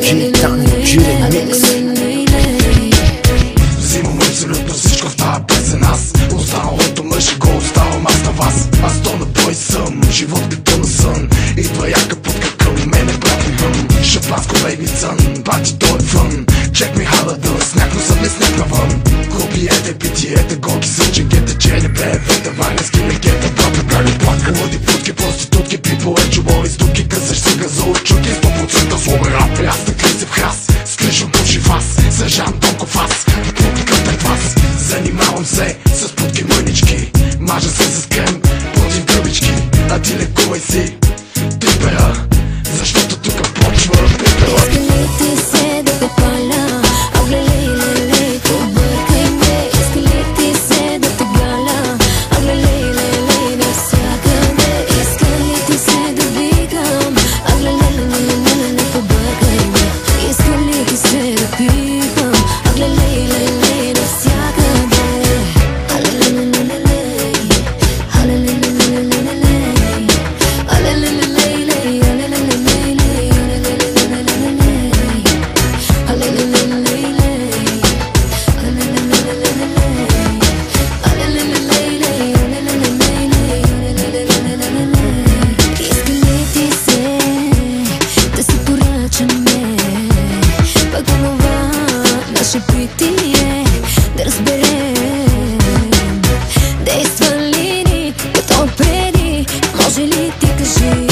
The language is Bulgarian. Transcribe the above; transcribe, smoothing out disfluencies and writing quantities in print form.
DJ Tani G Remix. Взимам абсолютно всичко в тази песен аз. Останалото мъж го оставам аз на вас. Аз то на бой съм, живот като на сън. Идва яка путка към мене, брат ми вън. Шампанско бейби цън, бати той е фън. Check me how to do, сняг носът не снег навън. Клубиете, питиете, голки сънчегете, чели бебета, ванески легета, брат прави плака. Лъди путки, проститутки, people, чубови студки, късаш се газови чуки, 100% злобера. Аз на крисев храс, скришвам души вас, съжан толков аз, путка пред вас. Занимавам се с путки мънички, мажа се с крем, плътим гъбички, а ти лекувай си трипера, защото тук почва пепела. Да разберем, действа ли ни като преди, може ли ти кажи?